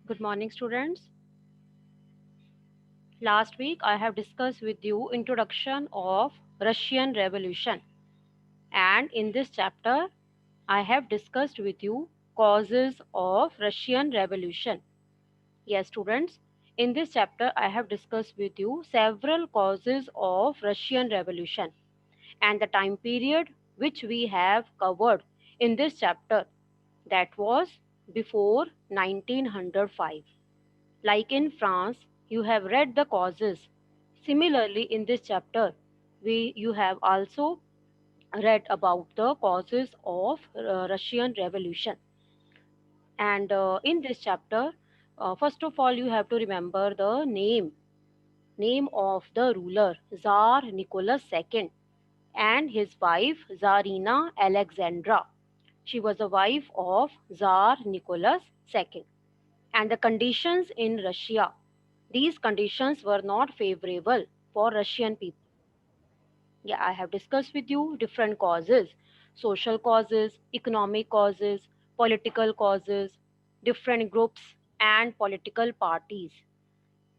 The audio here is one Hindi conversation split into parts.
Good morning, students. Last week I have discussed with you introduction of Russian Revolution, and in this chapter I have discussed with you causes of Russian Revolution. Yes, students, in this chapter I have discussed with you several causes of Russian Revolution and the time period which we have covered in this chapter, that was before 1905. Like in France, you have read the causes. Similarly, in this chapter, you have also read about the causes of Russian Revolution. And in this chapter, first of all, you have to remember the name of the ruler, Tsar Nicholas II, and his wife, Tsarina Alexandra. She was the wife of Tsar Nicholas II. And the conditions in Russia. These conditions were not favorable for Russian people. Yeah, I have discussed with you different causes: social causes, economic causes, political causes, different groups, and political parties.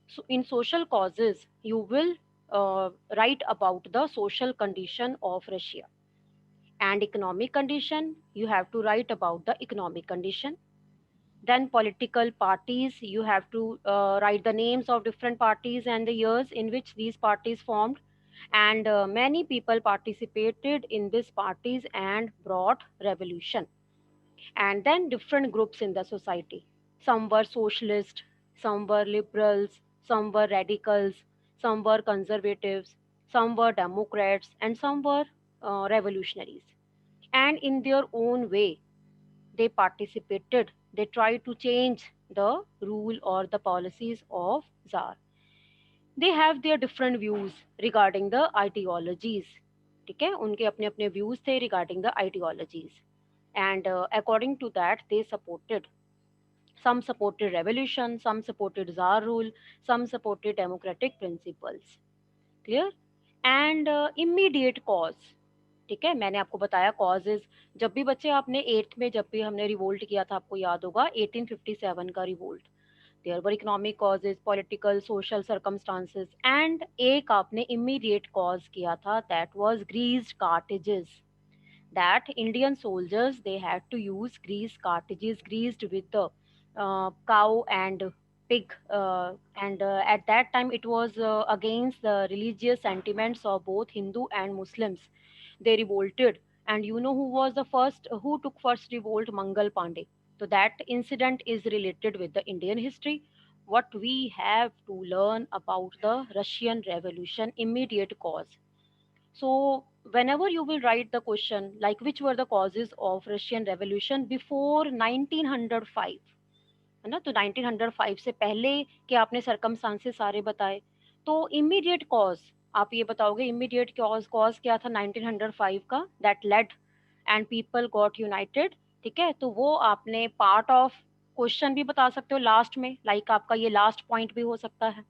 So, in social causes, you will write about the social condition of Russia. And economic condition, you have to write about the economic condition. Then political parties, you have to write the names of different parties and the years in which these parties formed. And many people participated in these parties and brought revolution. And then different groups in the society. Some were socialist, some were liberals, some were radicals, some were conservatives, some were democrats, and some were revolutionaries. And in their own way, they participated. They tried to change the rule or the policies of Tsar. They have their different views regarding the ideologies. ठीक है, उनके अपने अपने views थे regarding the ideologies, and according to that they supported. Some supported revolution, some supported Tsar rule, some supported democratic principles. Clear? And immediate cause. ठीक है, मैंने आपको बताया कॉजेज। जब भी बच्चे आपने एट्थ में जब भी हमने रिवोल्ट किया था, आपको याद होगा 1857 का revolt. There were economic causes, political, social circumstances, and एक आपने इमीडिएट कॉज किया था, that was greased cartridges. that Indian soldiers, they had to use grease cartridges greased with the cow and pig, and at that time it was against the religious sentiments of both Hindu and Muslims. They revolted, and you know who was the first, who took first revolt? Mangal Pandey. So that incident is related with the Indian history. What we have to learn about the Russian Revolution immediate cause. So, whenever you will write the question like which were the causes of Russian Revolution before 1905, है ना, तो 1905 से पहले के आपने सर्कमस्टांसेस सारे बताए, तो इमीडिएट कॉज आप ये बताओगे, इमीडिएट कॉज कॉज क्या था 1905 का, that led and people got united. ठीक है, तो वो आपने पार्ट ऑफ क्वेश्चन भी बता सकते हो लास्ट में, लाइक आपका ये लास्ट पॉइंट भी हो सकता है।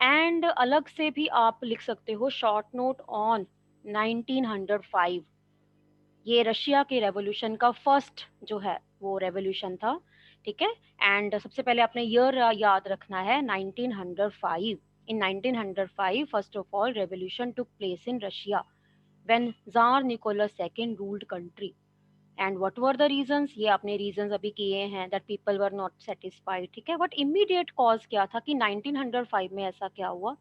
एंड अलग से भी आप लिख सकते हो शॉर्ट नोट ऑन 1905। ये रशिया के रेवोल्यूशन का फर्स्ट जो है वो रेवोल्यूशन था। ठीक है, एंड सबसे पहले आपने ईयर याद रखना है 1905। In 1905 first of all revolution took place in Russia when Czar Nicholas second ruled country. And what were the reasons, ये आपने रीजंस अभी किए हैं, that people were not satisfied. ठीक है, बट इमीडिएट कॉज क्या था कि 1905 में ऐसा क्या हुआ,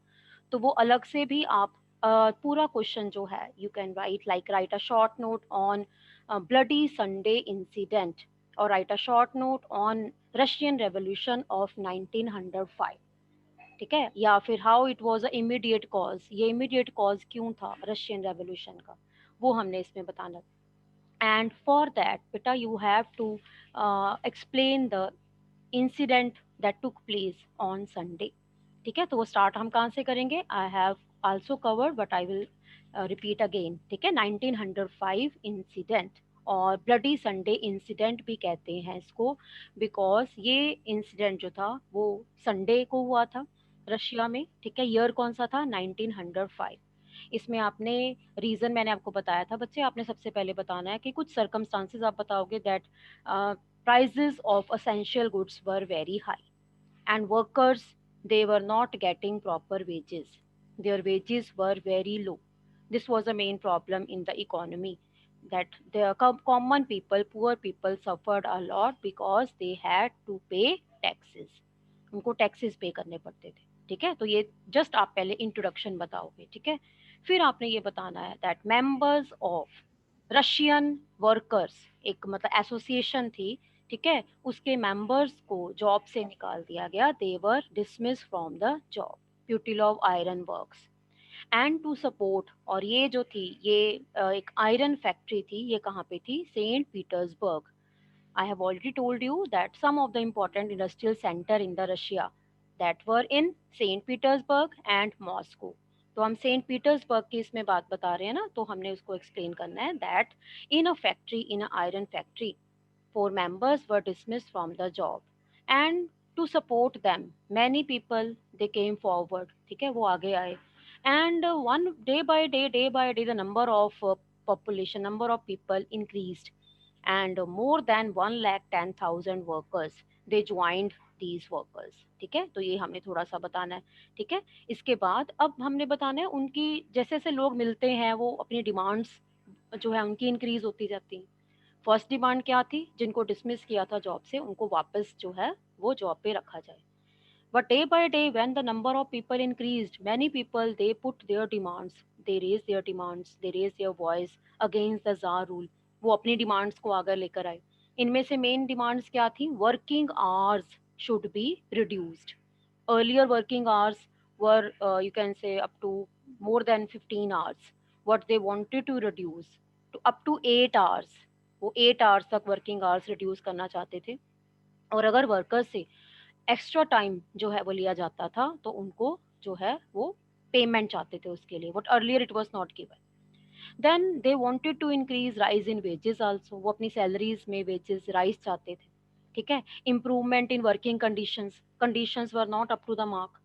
तो वो अलग से भी आप पूरा क्वेश्चन जो है you can write, like write a short note on bloody Sunday incident, और write a short note on Russian revolution of 1905। ठीक है, या फिर how it was a immediate cause, ये इमीडिएट कॉज क्यों था रशियन रेवोल्यूशन का, वो हमने इसमें बताना। एंड फॉर दैट बेटा you have to explain the incident that took place on Sunday. ठीक है, तो वो स्टार्ट हम कहाँ से करेंगे, I have also covered but I will repeat again. ठीक है, 1905 इंसिडेंट, और ब्लडी संडे इंसिडेंट भी कहते हैं इसको, बिकॉज ये इंसिडेंट जो था वो संडे को हुआ था रशिया में। ठीक है, ईयर कौन सा था, 1905। इसमें आपने रीजन मैंने आपको बताया था बच्चे, आपने सबसे पहले बताना है कि कुछ सर्कमस्टांसेस आप बताओगे that prices of essential goods were very high. and workers, they were not getting proper wages. Their wages were very low. This was a main problem in the economy, that the common people, poor people suffered a lot because they had to pay taxes. उनको टैक्सेस पे करने पड़ते थे। ठीक है, तो ये जस्ट आप पहले इंट्रोडक्शन बताओगे। ठीक है, फिर आपने ये बताना है that members of Russian workers, एक मतलब एसोसिएशन थी। ठीक है, उसके मेंबर्स को जॉब से निकाल दिया गया। They were dismissed from the job Putilov of iron works and to support. और ये जो थी ये एक आयरन फैक्ट्री थी। ये कहाँ पे थी? Saint Petersburg. I have already told you that some of the important industrial center in the Russia that were in Saint Petersburg and Moscow. तो हम सेंट पीटर्सबर्ग की इसमें बात बता रहे हैं ना, तो हमने उसको एक्सप्लेन करना है that in a factory, in a iron factory, 4 members were dismissed from the job and to support them many people they came forward। ठीक है, वो आगे आए and one day by day the number of population, number of people increased and more than 1,10,000 workers they joined these workers। ठीक है, तो ये हमने थोड़ा सा बताना है। ठीक है, इसके बाद अब हमने बताना है उनकी जैसे जैसे लोग मिलते हैं वो अपनी डिमांड्स जो है उनकी इंक्रीज होती जाती हैं। फर्स्ट डिमांड क्या थी? जिनको डिसमिस किया था जॉब से उनको वापस जो है वो जॉब पे रखा जाए। But day by day when the number of people increased, many people they put their demands, they raise their demands, they raise their voice against the czar rule. वो अपनी डिमांड्स को आगे लेकर आए। इनमें से मेन डिमांड्स क्या थी? Working hours should be reduced. earlier working hours were you can say up to more than 15 hours. What they wanted to reduce to up to 8 hours। वो 8 hours तक वर्किंग आवर्स रिड्यूस करना चाहते थे। और अगर वर्कर्स से एक्स्ट्रा टाइम जो है वो लिया जाता था तो उनको जो है वो पेमेंट चाहते थे उसके लिए। What earlier it was not given. Then they wanted to increase rise in wages also. वो अपनी सैलरीज में वेजेस राइज चाहते थे। ठीक है, improvement in working conditions, conditions were not up to the mark.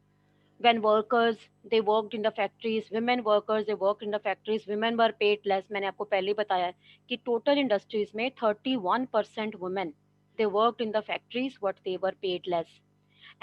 when workers they worked in the factories, women workers they worked in the factories, women were paid less। मैंने आपको पहले ही बताया है कि टोटल इंडस्ट्रीज में 31% women they worked in the factories what they were paid less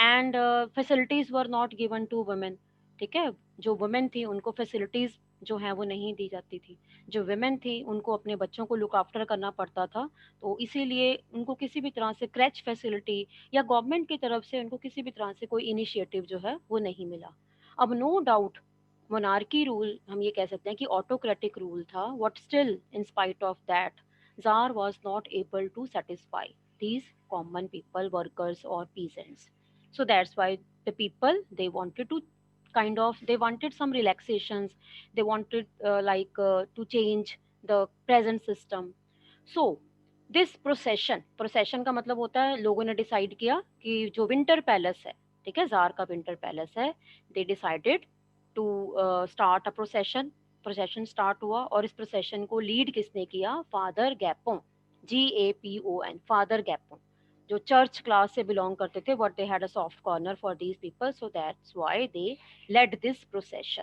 and facilities were not given to women। ठीक है, जो वुमेन थी उनको फैसिलिटीज जो है वो नहीं दी जाती थी। जो वुमेन थी उनको अपने बच्चों को लुक आफ्टर करना पड़ता था, तो इसीलिए उनको किसी भी तरह से क्रैच फैसिलिटी या गवर्नमेंट की तरफ से उनको किसी भी तरह से कोई इनिशिएटिव जो है वो नहीं मिला। अब नो डाउट मोनार्की रूल हम ये कह सकते हैं कि ऑटोक्रेटिक रूल था। What still in spite of that jar was not able to satisfy these common people, workers or peasants। So that's why the people they wanted to kind of they wanted some relaxations, they wanted to change the present system। So this procession का मतलब होता है लोगों ने डिसाइड किया कि जो विंटर पैलेस है, ठीक है, जार का विंटर पैलेस है, they decided to start a procession. Procession start हुआ और इस प्रोसेशन को लीड किसने किया? Father Gapon, GAPON, father Gapon, जो चर्च क्लास से बिलोंग करते थे। But they had a soft corner for these people, so that's why they led this procession.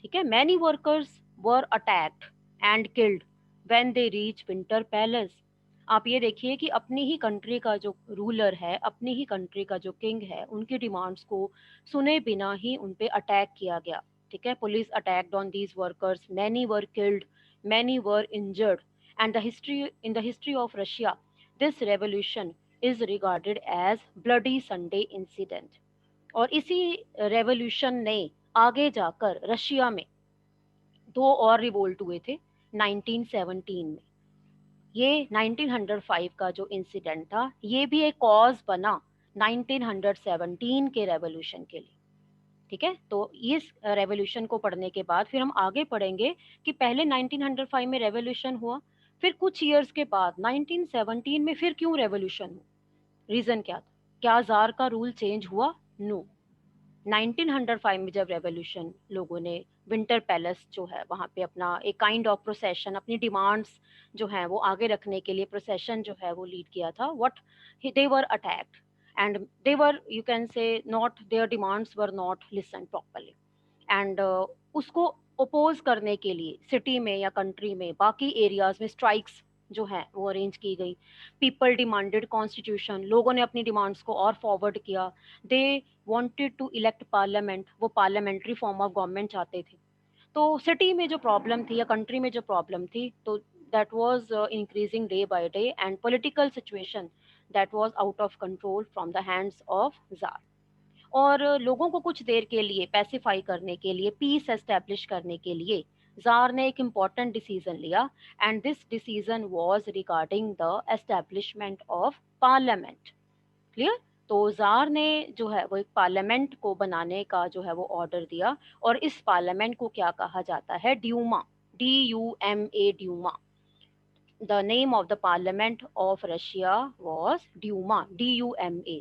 ठीक है, many workers were attacked and killed when they reach winter palace. आप ये देखिए कि अपनी ही कंट्री का जो रूलर है, अपनी ही कंट्री का जो किंग है, उनकी डिमांड्स को सुने बिना ही उन पे अटैक किया गया। ठीक है, police attacked on these workers, many were killed, many were injured and the history in the history of Russia this revolution is regarded as bloody Sunday incident. और इसी रेवोल्यूशन ने आगे जाकर रशिया में 2 और रिवोल्ट हुए थे 1917 में। ये 1905 का जो इंसिडेंट था ये भी एक कॉज बना 1917 के रेवोल्यूशन के लिए। ठीक है, तो इस रेवोल्यूशन को पढ़ने के बाद फिर हम आगे पढ़ेंगे कि पहले 1905 में रेवोल्यूशन हुआ, फिर कुछ ईयर्स के बाद 1917 में फिर क्यों रेवोल्यूशन हुआ, रीजन क्या था, क्या जार का रूल चेंज हुआ? नो। 1905 में जब रेवोल्यूशन लोगों ने विंटर पैलेस जो है वहाँ पे अपना एक काइंड ऑफ प्रोसेशन, अपनी डिमांड्स जो है वो आगे रखने के लिए प्रोसेशन जो है वो लीड किया था। What they were attacked and they were you can से not there demands were not listen properly and उसको ओपोज करने के लिए सिटी में या कंट्री में बाकी एरियाज में स्ट्राइक्स जो है वो अरेंज की गई। पीपल डिमांडेड कॉन्स्टिट्यूशन, लोगों ने अपनी डिमांड्स को और फॉरवर्ड किया। They wanted to elect parliament, वो पार्लियामेंट्री फॉर्म ऑफ गवर्नमेंट चाहते थे। तो सिटी में जो प्रॉब्लम थी या कंट्री में जो प्रॉब्लम थी, तो that was increasing day by day, and political situation that was out of control from the hands of jar. और लोगों को कुछ देर के लिए पैसिफाई करने के लिए, पीस एस्टेब्लिश करने के लिए जार ने एक इम्पॉर्टेंट डिसीजन लिया, and this decision was regarding the establishment of parliament. Clear? तो जार ने जो है वो एक पार्लियामेंट को बनाने का जो है वो ऑर्डर दिया, और इस पार्लियामेंट को क्या कहा जाता है? Duma, DUMA, Duma. The name of the parliament of Russia was Duma, DUMA।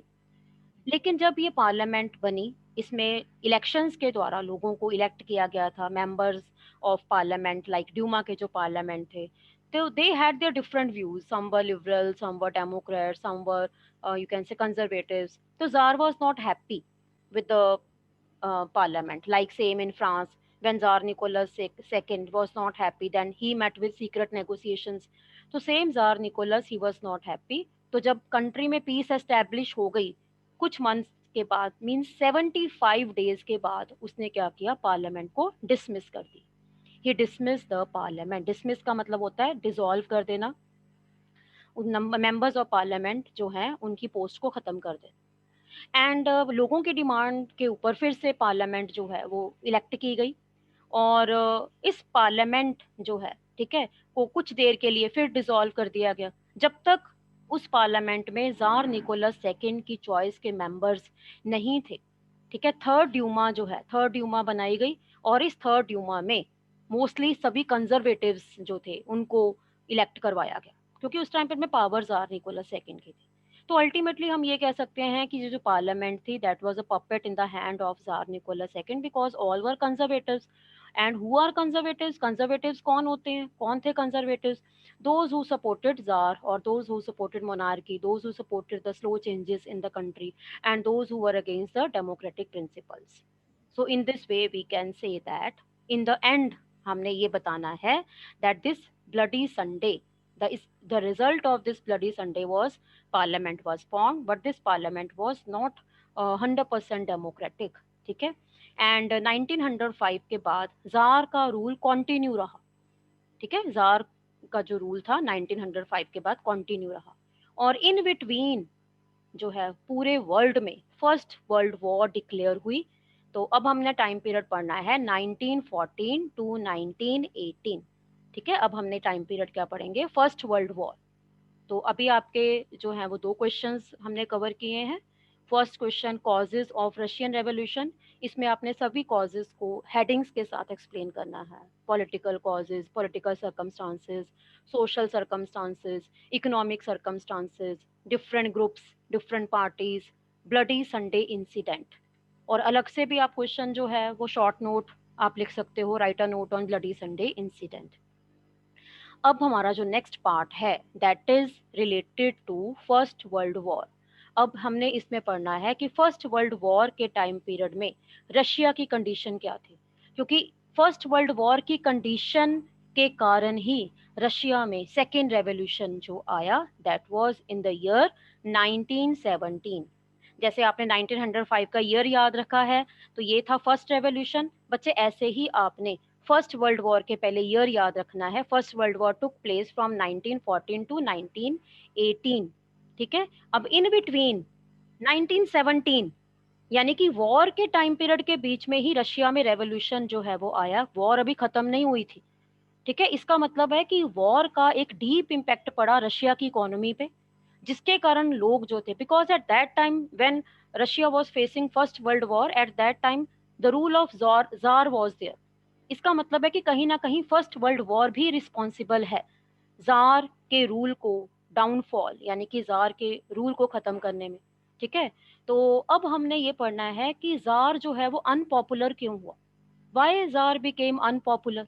लेकिन जब ये पार्लियामेंट बनी, इसमें इलेक्शंस के द्वारा लोगों को इलेक्ट किया गया था, members of parliament, like Duma के जो पार्लियामेंट थे, तो they had their different views, some were liberal, some were democrat, some were you can say conservatives. तो tsar was not happy with the parliament. Like same in France, when Tsar Nicholas II was not happy, then he met with secret negotiations. तो same Tsar Nicholas, he was not happy. तो जब कंट्री में पीस एस्टेब्लिश हो गई, कुछ मंथ्स के बाद, मीन्स 75 डेज के बाद, उसने क्या किया? पार्लियामेंट को डिसमिस कर दी। ही डिसमिस द पार्लियामेंट। डिसमिस का मतलब होता है डिसॉल्व कर देना, मेंबर्स ऑफ पार्लियामेंट जो हैं उनकी पोस्ट को खत्म कर देना। एंड लोगों की डिमांड के ऊपर फिर से पार्लियामेंट जो है वो इलेक्ट की गई, और इस पार्लियामेंट जो है, ठीक है, को कुछ देर के लिए फिर डिसॉल्व कर दिया गया, जब तक उस पार्लियामेंट में जार निकोलस सेकंड की चॉइस के मेंबर्स नहीं थे। ठीक है, थर्ड ड्यूमा जो है, थर्ड ड्यूमा बनाई गई, और इस थर्ड ड्यूमा में मोस्टली सभी कंजर्वेटिव्स जो थे उनको इलेक्ट करवाया गया, क्योंकि उस टाइम पर में पावर जार निकोलस सेकंड की थी। तो अल्टीमेटली हम ये कह सकते हैं कि ये जो पार्लियामेंट थी, that was a puppet in the hand of jar Nicholas second, because all were conservatives. And who are conservatives? Conservatives कौन होते हैं? कौन थे conservatives? Those who supported tsar, और those who supported monarchy, those who supported the slow changes in the country, and those who were against the democratic principles. So in this way we can say that in the end हमने ये बताना है that this bloody Sunday, the result of this bloody Sunday was parliament was formed, but this parliament was not 100% democratic। ठीक है, एंड 1905 के बाद जार का रूल कंटिन्यू रहा। ठीक है, जार का जो रूल था 1905 के बाद कंटिन्यू रहा, और इन बिटवीन जो है पूरे वर्ल्ड में फर्स्ट वर्ल्ड वॉर डिक्लेयर हुई। तो अब हमने टाइम पीरियड पढ़ना है 1914 टू 1918। ठीक है, अब हमने टाइम पीरियड क्या पढ़ेंगे? First world war. तो अभी आपके जो हैं वो दो क्वेश्चंस हमने कवर किए हैं। First question, causes of Russian revolution. इसमें आपने सभी कॉजेज को हेडिंग्स के साथ एक्सप्लेन करना है। Political causes, political circumstances, social circumstances, economic circumstances, different groups, different parties, bloody Sunday incident. और अलग से भी आप क्वेश्चन जो है वो शॉर्ट नोट आप लिख सकते हो, write a note on bloody Sunday incident. अब हमारा जो नेक्स्ट पार्ट है that is related to first world war. अब हमने इसमें पढ़ना है कि फर्स्ट वर्ल्ड वॉर के टाइम पीरियड में रशिया की कंडीशन क्या थी, क्योंकि फर्स्ट वर्ल्ड वॉर की कंडीशन के कारण ही रशिया में सेकेंड रेवोल्यूशन जो आया that was in the year 1917। जैसे आपने 1905 का ईयर याद रखा है, तो ये था फर्स्ट रेवोल्यूशन। बच्चे ऐसे ही आपने फर्स्ट वर्ल्ड वॉर के पहले ईयर याद रखना है। First world war took place from 1914 to 1918। ठीक है, अब इन बिटवीन 1917, यानी कि वॉर के टाइम पीरियड के बीच में ही रशिया में रेवोल्यूशन जो है वो आया। वॉर अभी खत्म नहीं हुई थी। ठीक है, इसका मतलब है कि वॉर का एक डीप इम्पैक्ट पड़ा रशिया की इकोनॉमी पे, जिसके कारण लोग जो थे, because at that time when Russia was facing first world war, at that time the rule of czar was there. इसका मतलब है कि कहीं ना कहीं फर्स्ट वर्ल्ड वॉर भी रिस्पॉन्सिबल है जार के रूल को डाउनफॉल, यानी कि जार के रूल को खत्म करने में। ठीक है, तो अब हमने ये पढ़ना है कि जार जो है वो अनपॉपुलर क्यों हुआ, वाई जार बिकेम अनपॉपुलर।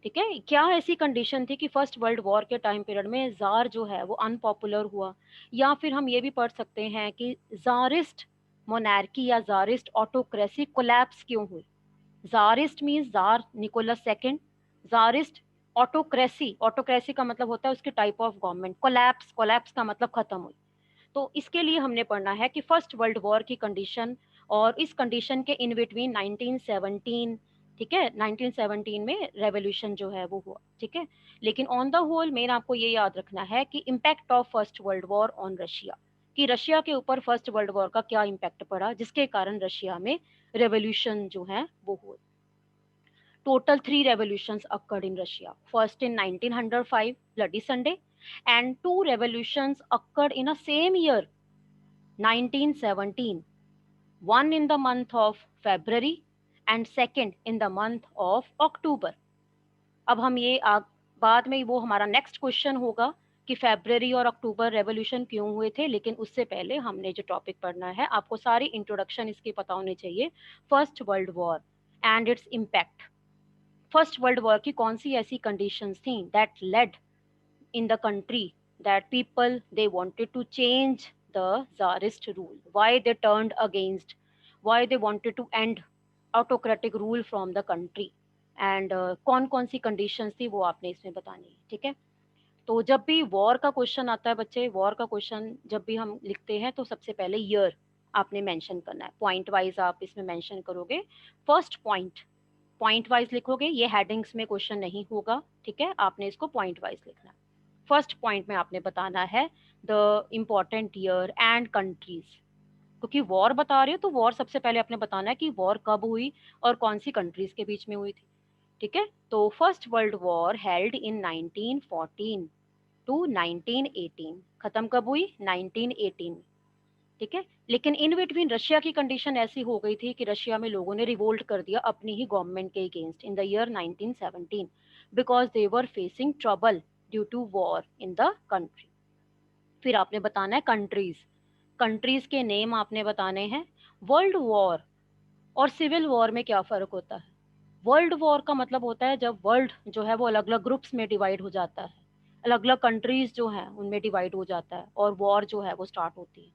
ठीक है, क्या ऐसी कंडीशन थी कि फर्स्ट वर्ल्ड वॉर के टाइम पीरियड में जार जो है वो अनपॉपुलर हुआ। या फिर हम ये भी पढ़ सकते हैं कि जारिस्ट मोनार्की या जारिस्ट ऑटोक्रेसी कोलैप्स क्यों हुई। Tsarist means tsar Nicholas second, tsarist autocracy, autocracy का मतलब होता है उसकी type of government. Collapse, collapse का मतलब खत्म हुई। तो इसके लिए हमने पढ़ना है कि फर्स्ट वर्ल्ड वॉर की कंडीशन, और इस कंडीशन के इन बिटवीन 1917, ठीक है, 1917 में रेवोल्यूशन जो है वो हुआ, ठीक है। लेकिन ऑन द होल मेन आपको ये याद रखना है कि impact of first world war on Russia, कि रशिया के ऊपर फर्स्ट वर्ल्ड वॉर का क्या इम्पैक्ट पड़ा, जिसके कारण रशिया में रेवोल्यूशन जो है वो हुई। Total three revolutions occurred in Russia. First in 1905, Bloody Sunday, and two revolutions occurred in the same year, 1917. One in the month of February and second in the month of October. अब हम ये बाद में वो हमारा नेक्स्ट क्वेश्चन होगा कि फेब्रवरी और अक्टूबर रेवोल्यूशन क्यों हुए थे, लेकिन उससे पहले हमने जो टॉपिक पढ़ना है, आपको सारी इंट्रोडक्शन इसकी पता होनी चाहिए। First world war and its impact. First world war की कौन सी ऐसी कंडीशंस थी that led in the country that people they wanted to change the czarist rule, why they turned against, why they wanted to end autocratic rule from the country, and कौन कौन सी कंडीशंस थी वो आपने इसमें बतानी है, ठीक है। तो जब भी वॉर का क्वेश्चन आता है बच्चे, वॉर का क्वेश्चन जब भी हम लिखते हैं तो सबसे पहले ईयर आपने मेंशन करना है, पॉइंट वाइज आप इसमें मेंशन करोगे। फर्स्ट पॉइंट पॉइंट वाइज लिखोगे, ये हेडिंग्स में क्वेश्चन नहीं होगा, ठीक है, आपने इसको पॉइंट वाइज लिखना है। फर्स्ट पॉइंट में आपने बताना है the important year and countries, क्योंकि वॉर बता रहे हो तो वॉर सबसे पहले आपने बताना है कि वॉर कब हुई और कौन सी कंट्रीज के बीच में हुई थी, ठीक है। तो first world war held in 1914 to 1918, खत्म कब हुई, 1918 में, ठीक है। लेकिन इन बिटवीन रशिया की कंडीशन ऐसी हो गई थी कि रशिया में लोगों ने रिवोल्ट कर दिया अपनी ही गवर्नमेंट के against in the year 1917, because they were facing trouble due to war in the country. फिर आपने बताना है कंट्रीज, कंट्रीज के नेम आपने बताने हैं। वर्ल्ड वॉर और सिविल वॉर में क्या फर्क होता है? वर्ल्ड वॉर का मतलब होता है जब वर्ल्ड जो है वो अलग अलग ग्रुप्स में डिवाइड हो जाता है, अलग अलग कंट्रीज जो हैं उनमें डिवाइड हो जाता है और वॉर जो है वो स्टार्ट होती है।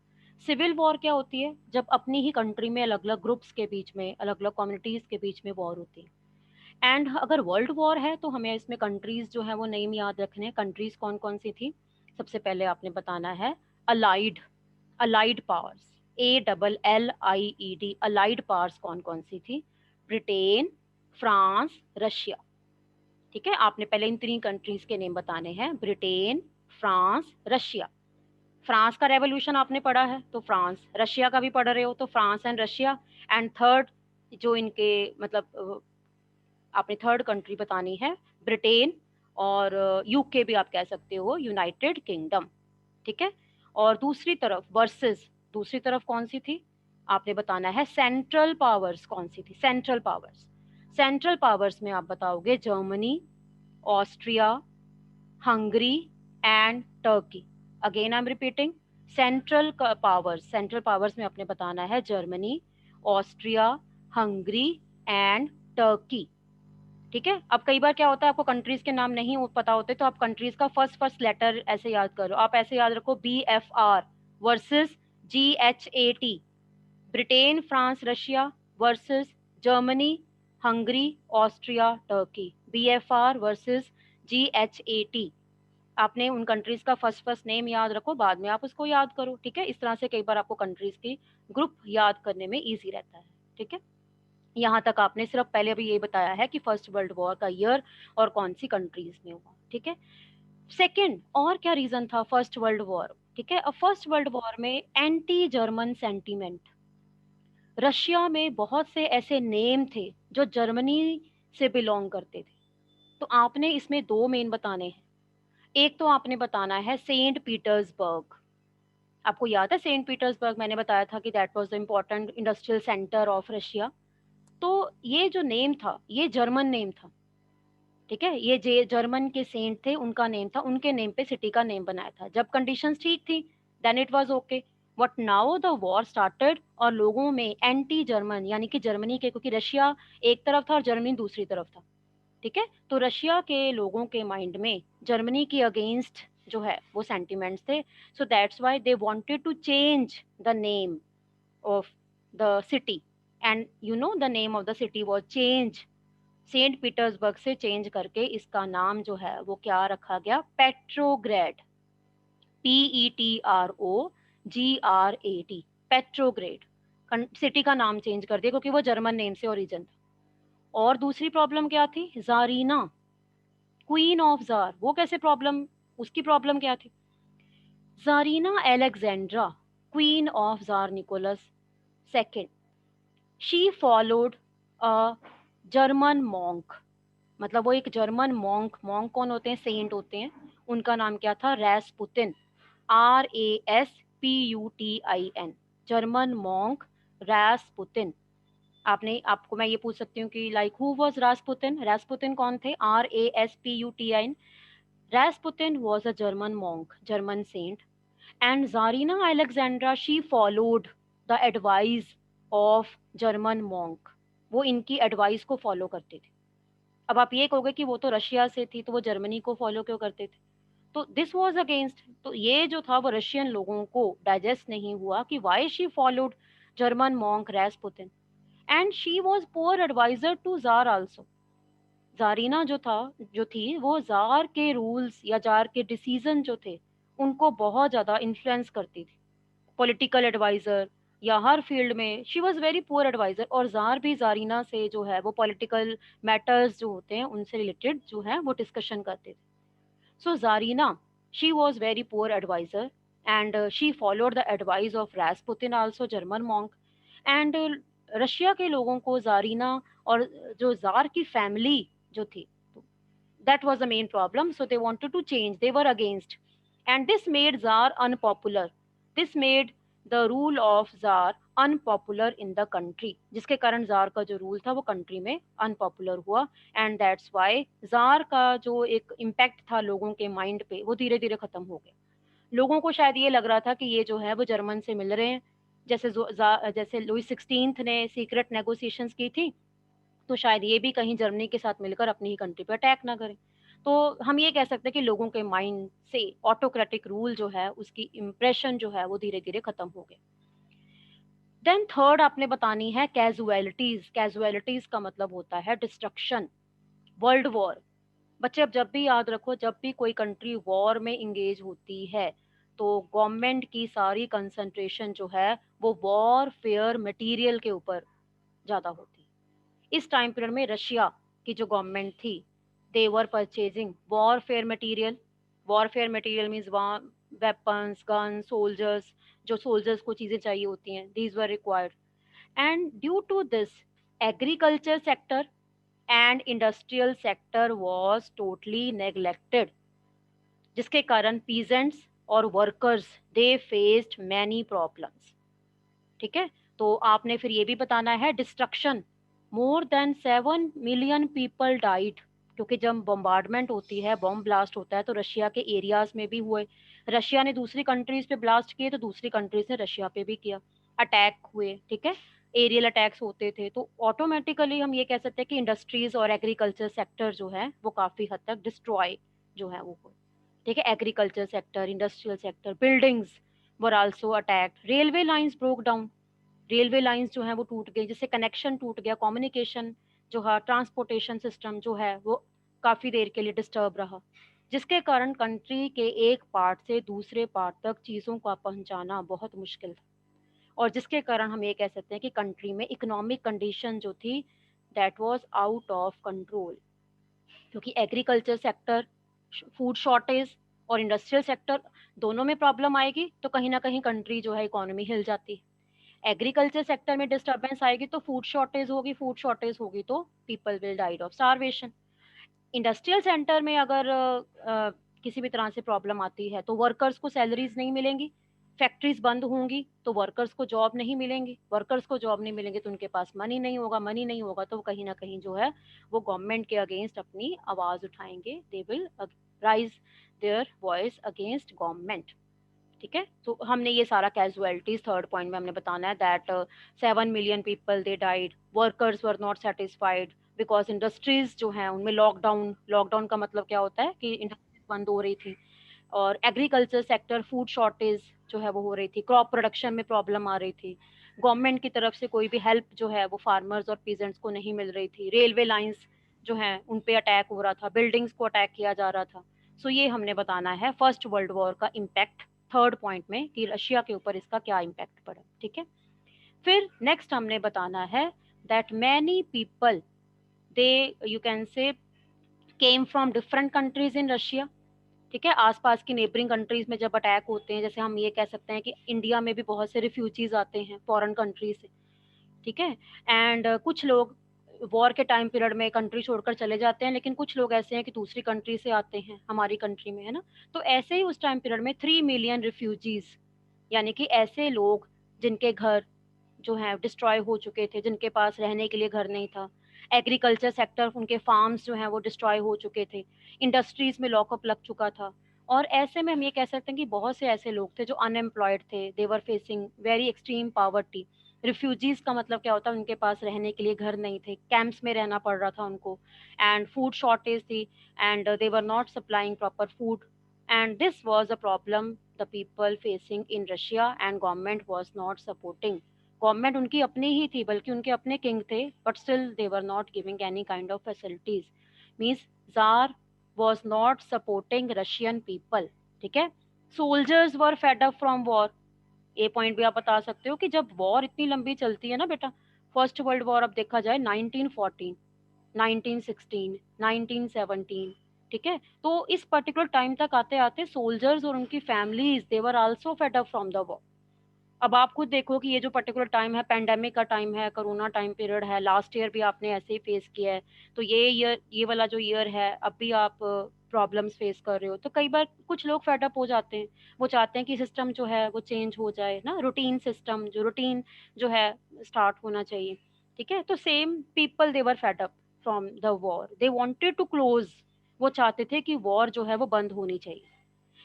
सिविल वॉर क्या होती है? जब अपनी ही कंट्री में अलग अलग ग्रुप्स के बीच में, अलग अलग कम्युनिटीज के बीच में वॉर होती है। एंड अगर वर्ल्ड वॉर है तो हमें इसमें कंट्रीज जो है वो नेम याद रखने हैं। कंट्रीज कौन कौन सी थी? सबसे पहले आपने बताना है allied, allied powers, ALLIED, allied powers कौन कौन सी थी? ब्रिटेन, फ्रांस, रशिया, ठीक है। आपने पहले इन तीन कंट्रीज के नेम बताने हैं, ब्रिटेन, फ्रांस, रशिया। फ्रांस का रेवोल्यूशन आपने पढ़ा है तो फ्रांस, रशिया का भी पढ़ रहे हो तो France and Russia. And third जो इनके मतलब आपने थर्ड कंट्री बतानी है ब्रिटेन, और यूके भी आप कह सकते हो, यूनाइटेड किंगडम, ठीक है। और दूसरी तरफ वर्सेस, दूसरी तरफ कौन सी थी? आपने बताना है सेंट्रल पावर्स कौन सी थी, सेंट्रल पावर्स। सेंट्रल पावर्स में आप बताओगे Germany, Austria, Hungary and Turkey. Again I am repeating, central powers, central powers में आपने बताना है Germany, Austria, Hungary and Turkey, ठीक है। अब कई बार क्या होता है आपको कंट्रीज के नाम नहीं पता होते तो आप कंट्रीज का फर्स्ट फर्स्ट लेटर ऐसे याद करो, आप ऐसे याद रखो BFR versus GHAT, Britain, France, Russia versus Germany, Hungary, Austria, Turkey, BFR versus GHAT। आपने उन कंट्रीज का फर्स्ट फर्स्ट नेम याद रखो, बाद में आप उसको याद करो, ठीक है। इस तरह से कई बार आपको कंट्रीज की ग्रुप याद करने में ईजी रहता है, ठीक है। यहाँ तक आपने सिर्फ पहले अभी ये बताया है कि फर्स्ट वर्ल्ड वॉर का ईयर और कौन सी कंट्रीज में हुआ, ठीक है। सेकंड, और क्या रीजन था फर्स्ट वर्ल्ड वॉर, ठीक है। अब फर्स्ट वर्ल्ड वॉर में एंटी जर्मन सेंटीमेंट, रशिया में बहुत से ऐसे नेम थे जो जर्मनी से बिलोंग करते थे। तो आपने इसमें दो मेन बताने हैं। एक तो आपने बताना है सेंट पीटर्सबर्ग। आपको याद है सेंट पीटर्सबर्ग, मैंने बताया था कि that was the important industrial centre of Russia. तो ये जो नेम था ये जर्मन नेम था, ठीक है। ये जे जर्मन के सेंट थे, उनका नेम था, उनके नेम पे सिटी का नेम बनाया था। जब कंडीशंस ठीक थी then it was okay, but now the war started और लोगों में एंटी जर्मन, यानी कि जर्मनी के, क्योंकि रशिया एक तरफ था और जर्मनी दूसरी तरफ था, ठीक है। तो रशिया के लोगों के माइंड में जर्मनी के अगेंस्ट जो है वो सेंटिमेंट्स थे। So that's why they wanted to change the name of the city, and you know the name of the city was changed Saint Petersburg से चेंज करके इसका नाम जो है वो क्या रखा गया, पेट्रोग्रेड, PETROGRAD, पेट्रोग्रेड। सिटी का नाम चेंज कर दिया क्योंकि वो जर्मन नेम से ओरिजिन था। और दूसरी प्रॉब्लम क्या थी, जारीना, क्वीन ऑफ जार, वो कैसे प्रॉब्लम, उसकी प्रॉब्लम क्या थी, Czarina Alexandra, queen of jar Nicholas second, she followed a German monk, मतलब वो एक जर्मन मॉन्क, मॉन्क कौन होते हैं, सेंट होते हैं, उनका नाम क्या था, Rasputin, RASPUTIN, German monk Rasputin. आपने, आपको मैं ये पूछ सकती हूँ कि like who was Rasputin, Rasputin कौन थे, RASPUTIN, Rasputin was a German monk, German saint, and Zarina Alexandra, she followed the advice of German monk, वो इनकी एडवाइस को फॉलो करते थे। अब आप ये कहोगे कि वो तो रशिया से थी तो वो जर्मनी को फॉलो क्यों करते थे, तो दिस वाज अगेंस्ट, तो ये जो था वो रशियन लोगों को डाइजेस्ट नहीं हुआ कि why she followed German monk Rasputin, and she was poor adviser to tsar also. Tsarina जो था, जो थी, वो जार के रूल्स या जार के डिसीजन जो थे उनको बहुत ज्यादा इन्फ्लुएंस करती थी, पॉलिटिकल एडवाइजर या हर फील्ड में she was very poor adviser, और जार भी जारीना से जो है वो पॉलिटिकल मैटर्स जो होते हैं उनसे रिलेटेड जो है वो डिस्कशन करते थे। So tsarina, she was very poor adviser, and she followed the advice of Rasputin also German monk, and Russia के लोगों को जारीना और जो जार की फैमिली जो थी, that was the main problem, so they wanted to change, they were against, and this made Tsar unpopular, this made the rule of Tsar unpopular in the country, जिसके कारण जार का जो रूल था वो कंट्री में अनपॉपुलर हुआ, एंड दैट्स वाई जार का जो एक इम्पैक्ट था लोगों के माइंड पे वो धीरे धीरे खत्म हो गया। लोगों को शायद ये लग रहा था कि ये जो है वो जर्मन से मिल रहे हैं, जैसे जैसे लुइस 16 ने सीक्रेट नेगोशिएशंस की थी, तो शायद ये भी कहीं जर्मनी के साथ मिलकर अपनी ही कंट्री पर अटैक ना करें। तो हम ये कह सकते हैं कि लोगों के माइंड से ऑटोक्रेटिक रूल जो है उसकी इम्प्रेशन जो है वो धीरे धीरे खत्म हो गया। देन थर्ड आपने बतानी है कैजुअलिटीज, कैजुअलिटीज का मतलब होता है डिस्ट्रक्शन, वर्ल्ड वॉर। बच्चे अब जब भी याद रखो, जब भी कोई कंट्री वॉर में इंगेज होती है तो गवर्नमेंट की सारी कंसंट्रेशन जो है वो वॉर फेयर मटेरियल के ऊपर ज्यादा होती है। इस टाइम पीरियड में रशिया की जो गवर्नमेंट थी, they were purchasing warfare material, warfare material means weapons, gun, soldiers, जो सोल्जर्स को चीज़ें चाहिए होती हैं, these were required, and due to this agriculture sector and industrial sector was totally neglected, जिसके कारण पीजेंट्स और workers they faced many problems. ठीक है, तो आपने फिर ये भी बताना है destruction, more than 7 million people died, क्योंकि जब बम्बार्डमेंट होती है, बॉम्ब ब्लास्ट होता है, तो रशिया के एरियाज में भी हुए, रशिया ने दूसरी कंट्रीज पे ब्लास्ट किए तो दूसरी कंट्रीज ने रशिया पे भी किया, अटैक हुए, ठीक है, एरियल अटैक्स होते थे, तो ऑटोमेटिकली हम ये कह सकते हैं कि इंडस्ट्रीज और एग्रीकल्चर सेक्टर जो है वो काफी हद तक डिस्ट्रॉय जो है वो हुए। ठीक है, agriculture sector, industrial sector, buildings were also attacked, railway lines broke down, railway lines जो है वो टूट गई, जिससे कनेक्शन टूट गया, कम्युनिकेशन जो है, ट्रांसपोर्टेशन सिस्टम जो है वो काफ़ी देर के लिए डिस्टर्ब रहा, जिसके कारण कंट्री के एक पार्ट से दूसरे पार्ट तक चीज़ों का पहुंचाना बहुत मुश्किल था, और जिसके कारण हम ये कह सकते हैं कि कंट्री में इकोनॉमिक कंडीशन जो थी that was out of control, क्योंकि एग्रीकल्चर सेक्टर, फूड शॉर्टेज और इंडस्ट्रियल सेक्टर दोनों में प्रॉब्लम आएगी तो कहीं ना कहीं कंट्री जो है इकोनॉमी हिल जाती है। एग्रीकल्चर सेक्टर में डिस्टर्बेंस आएगी तो फूड शॉर्टेज होगी, फूड शॉर्टेज होगी तो people will died of starvation. Industrial centre में अगर किसी भी तरह से प्रॉब्लम आती है तो वर्कर्स को सैलरीज नहीं मिलेंगी, फैक्ट्रीज बंद होंगी तो वर्कर्स को जॉब नहीं मिलेंगी, वर्कर्स को जॉब नहीं मिलेंगे तो उनके पास मनी नहीं होगा, मनी नहीं होगा तो कहीं ना कहीं जो है वो गवर्नमेंट के अगेंस्ट अपनी आवाज उठाएंगे, they will rise there voice against government. ठीक है, तो हमने ये सारा कैजुअलिटीज थर्ड पॉइंट में हमने बताना है that 7 million people they died, workers were not satisfied because industries जो हैं उनमें लॉकडाउन, लॉकडाउन का मतलब क्या होता है कि इंडस्ट्रीज बंद हो रही थी, और एग्रीकल्चर सेक्टर, फूड शॉर्टेज जो है वो हो रही थी, क्रॉप प्रोडक्शन में प्रॉब्लम आ रही थी, गवर्नमेंट की तरफ से कोई भी हेल्प जो है वो फार्मर्स और पीजेंट्स को नहीं मिल रही थी, रेलवे लाइंस जो है उन पे अटैक हो रहा था, बिल्डिंग्स को अटैक किया जा रहा था। सो ये हमने बताना है फर्स्ट वर्ल्ड वॉर का इम्पैक्ट थर्ड पॉइंट में कि रशिया के ऊपर इसका क्या इम्पैक्ट पड़ा। ठीक है, फिर नेक्स्ट हमने बताना है that many people they you can से came from different countries in Russia. ठीक है, आसपास की नेबरिंग कंट्रीज में जब अटैक होते हैं, जैसे हम ये कह सकते हैं कि इंडिया में भी बहुत से रिफ्यूजीज आते हैं फॉरेन कंट्री से। ठीक है, एंड कुछ लोग वॉर के टाइम पीरियड में कंट्री छोड़कर चले जाते हैं, लेकिन कुछ लोग ऐसे हैं कि दूसरी कंट्री से आते हैं हमारी कंट्री में, है ना। तो ऐसे ही उस टाइम पीरियड में 3 मिलियन रिफ्यूजीज, यानी कि ऐसे लोग जिनके घर जो है डिस्ट्रॉय हो चुके थे, जिनके पास रहने के लिए घर नहीं था, एग्रीकल्चर सेक्टर उनके फार्म्स जो हैं वो डिस्ट्रॉय हो चुके थे, इंडस्ट्रीज में लॉकअप लग चुका था। और ऐसे में हम ये कह सकते हैं कि बहुत से ऐसे लोग थे जो अनएम्प्लॉयड थे, they were facing very extreme poverty. Refugees का मतलब क्या होता है, उनके पास रहने के लिए घर नहीं थे, कैंप्स में रहना पड़ रहा था उनको, एंड फूड शॉर्टेज थी, and they were not supplying proper food, and this was a problem the people facing in Russia, and government was not supporting. Government उनकी अपनी ही थी, बल्कि उनके अपने किंग थे, but still they were not giving any kind of facilities, means jar was not supporting Russian people. ठीक है, soldiers were fed up from war. ये पॉइंट भी आप बता सकते हो कि जब वॉर इतनी लंबी चलती है ना बेटा, फर्स्ट वर्ल्ड वॉर अब देखा जाए 1914, 1916, 1917। ठीक है, तो इस पर्टिकुलर टाइम तक आते आते सोल्जर्स और उनकी families they were also fed up from the war. अब आप खुद देखो कि ये जो पर्टिकुलर टाइम है, पेंडेमिक का टाइम है, कोरोना टाइम पीरियड है, लास्ट ईयर भी आपने ऐसे ही फेस किया है, तो ये ईयर, ये वाला जो ईयर है, अब भी आप प्रॉब्लम्स फेस कर रहे हो। तो कई बार कुछ लोग फेडअप हो जाते हैं, वो चाहते हैं कि सिस्टम जो है वो चेंज हो जाए ना, रूटीन सिस्टम, जो रूटीन जो है स्टार्ट होना चाहिए। ठीक है, तो same people they were fed up from the war, they wanted to close, वो चाहते थे कि वॉर जो है वो बंद होनी चाहिए।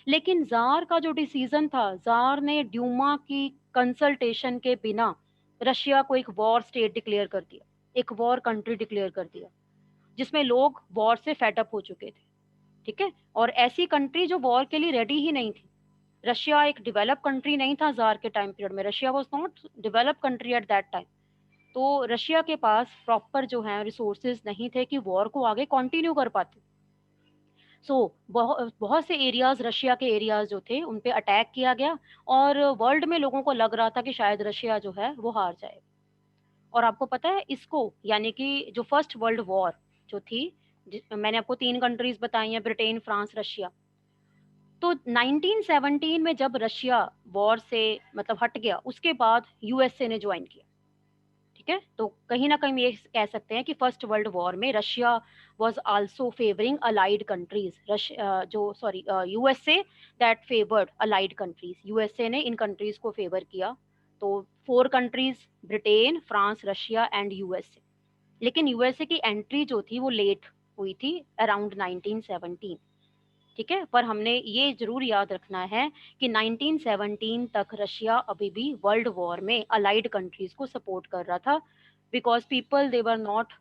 लेकिन जार का जो डिसीजन था, जार ने ड्यूमा की कंसल्टेशन के बिना रशिया को एक वॉर स्टेट डिक्लेयर कर दिया, एक वॉर कंट्री डिक्लेयर कर दिया, जिसमें लोग वॉर से फेडअप हो चुके थे। ठीक है, और ऐसी कंट्री जो वॉर के लिए रेडी ही नहीं थी। रशिया एक डेवलप कंट्री नहीं था जार के टाइम पीरियड में, Russia was not develop country at that time. तो रशिया के पास प्रॉपर जो है रिसोर्सेज नहीं थे कि वॉर को आगे कंटिन्यू कर पाते। सो बहुत बहुत से एरियाज, रशिया के एरियाज जो थे उन पे अटैक किया गया, और वर्ल्ड में लोगों को लग रहा था कि शायद रशिया जो है वो हार जाए। और आपको पता है इसको, यानी कि जो फर्स्ट वर्ल्ड वॉर जो थी, मैंने आपको 3 कंट्रीज बताई हैं, ब्रिटेन, फ्रांस, रशिया। तो 1917 में जब रशिया वॉर से मतलब हट गया, उसके बाद यूएसए ने ज्वाइन किया। ठीक है, तो कहीं ना कहीं ये कह सकते हैं कि फर्स्ट वर्ल्ड वॉर में Russia was also favouring allied countries, जो sorry USA that favoured allied countries, USA ने इन कंट्रीज को फेवर किया। तो 4 countries, Britain, France, Russia and USA. लेकिन यूएसए की एंट्री जो थी वो लेट हुई थी, अराउंड 1917। ठीक है, पर हमने ये जरूर याद रखना है कि 1917 तक रशिया अभी भी वर्ल्ड वॉर में अलाइड कंट्रीज को सपोर्ट कर रहा था, because people they were not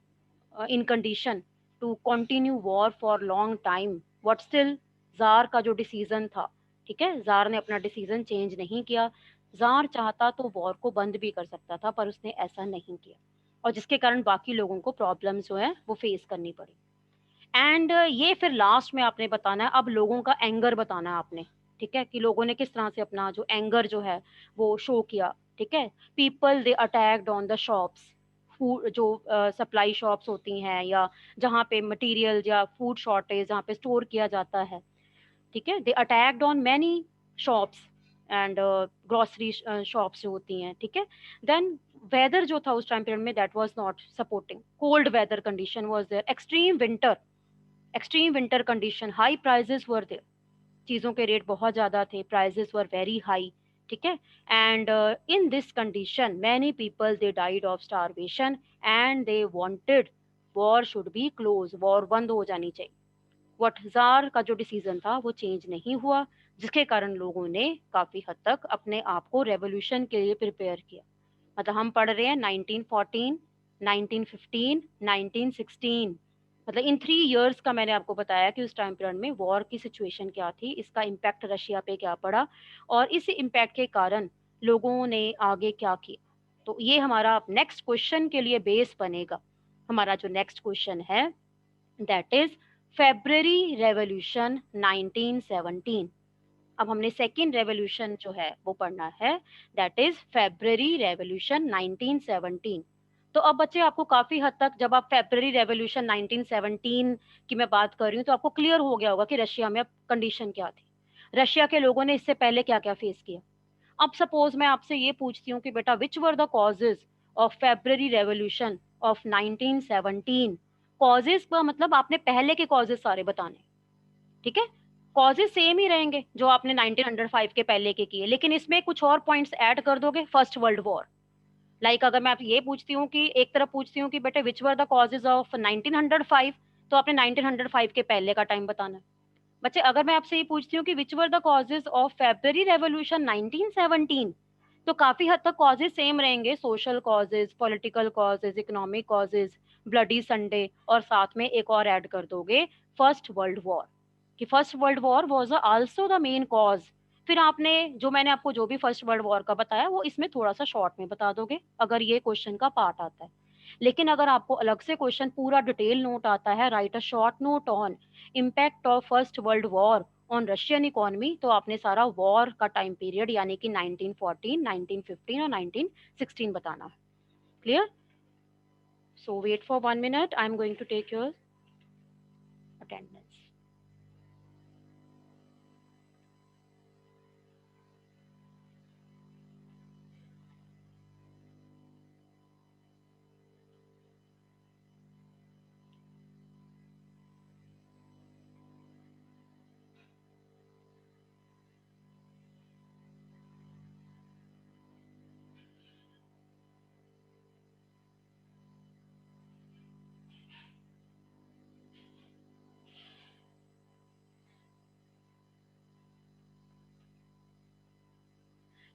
in condition to continue war for long time, but still tsar का जो डिसीजन था, ठीक है, जार ने अपना डिसीजन चेंज नहीं किया। जार चाहता तो वॉर को बंद भी कर सकता था, पर उसने ऐसा नहीं किया, और जिसके कारण बाकी लोगों को प्रॉब्लम्स जो है वो फेस करनी पड़ी। एंड ये फिर लास्ट में आपने बताना है, अब लोगों का एंगर बताना है आपने। ठीक है, कि लोगों ने किस तरह से अपना जो एंगर जो है वो शो किया। ठीक है, people they attacked on the shops, food जो सप्लाई शॉप्स होती हैं, या जहाँ पे मटेरियल या फूड शॉर्टेज जहाँ पे स्टोर किया जाता है। ठीक है, they attacked on many shops and grocery shops जो होती हैं। ठीक है, देन वेदर जो था उस टाइम पीरियड में, that was not supporting, cold weather condition was there, extreme winter condition, high prices were there, चीज़ों के रेट बहुत ज़्यादा थे, प्राइजेस वर वेरी हाई। ठीक है, and in this condition many people they died of starvation, and they wanted war should be close, war बंद हो जानी चाहिए। वट जार का जो डिसीजन था वो चेंज नहीं हुआ, जिसके कारण लोगों ने काफ़ी हद तक अपने आप को रेवोल्यूशन के लिए प्रिपेयर किया। मतलब हम पढ़ रहे हैं 1914, 1915, 1916, मतलब इन 3 इयर्स का मैंने आपको बताया कि उस टाइम पीरियड में वॉर की सिचुएशन क्या थी, इसका इम्पैक्ट रशिया पे क्या पड़ा, और इस इम्पैक्ट के कारण लोगों ने आगे क्या किया। तो ये हमारा नेक्स्ट क्वेश्चन के लिए बेस बनेगा। हमारा जो नेक्स्ट क्वेश्चन है दैट इज फेब्रवरी रेवोल्यूशन 1917। अब हमने सेकेंड रेवोल्यूशन जो है वो पढ़ना है, दैट इज फेब्रवरी रेवोल्यूशन 1917। तो अब बच्चे आपको काफी हद तक, जब आप फेब्रवरी रेवोल्यूशन 1917 की मैं बात कर रही हूँ, तो आपको क्लियर हो गया होगा कि रशिया में अब कंडीशन क्या थी, रशिया के लोगों ने इससे पहले क्या क्या फेस किया। अब सपोज मैं आपसे ये पूछती हूँ कि बेटा which were the causes of February revolution of 1917। Causes का मतलब आपने पहले के कॉजेज सारे बताने, ठीक है। कॉजेज सेम ही रहेंगे जो आपने 1905 के पहले के किए, लेकिन इसमें कुछ और पॉइंट्स ऐड कर दोगे। फर्स्ट वर्ल्ड वॉर, लाइक अगर मैं आप ये पूछती हूँ कि एक तरफ पूछती हूँ कि बेटे विच वर द कॉजेज ऑफ 1905, तो आपने 1905 के पहले का टाइम बताना है। बच्चे अगर मैं आपसे ये पूछती हूँ कि which were the causes of February revolution 1917, तो काफी हद तक कॉजेज सेम रहेंगे, social causes, political causes, economic causes, bloody Sunday, और साथ में एक और ऐड कर दोगे, फर्स्ट वर्ल्ड वॉर, कि first world war was also the main cause. फिर आपने जो मैंने आपको जो भी फर्स्ट वर्ल्ड वॉर का बताया वो इसमें थोड़ा सा शॉर्ट में बता दोगे अगर ये क्वेश्चन का पार्ट आता है। लेकिन अगर आपको अलग से क्वेश्चन पूरा डिटेल नोट आता है, right a short note on impact of first world war on Russian economy, तो आपने सारा वॉर का टाइम पीरियड यानी कि 1914, 1915 और 1916 बताना है। Clear? So wait for 1 minute, I am going to take your attendance.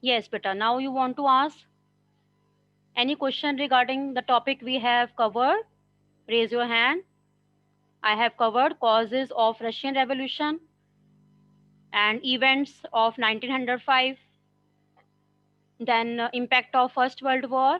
Yes, beta. Now you want to ask any question regarding the topic we have covered? Raise your hand. I have covered causes of Russian Revolution and events of 1905, then impact of First World War,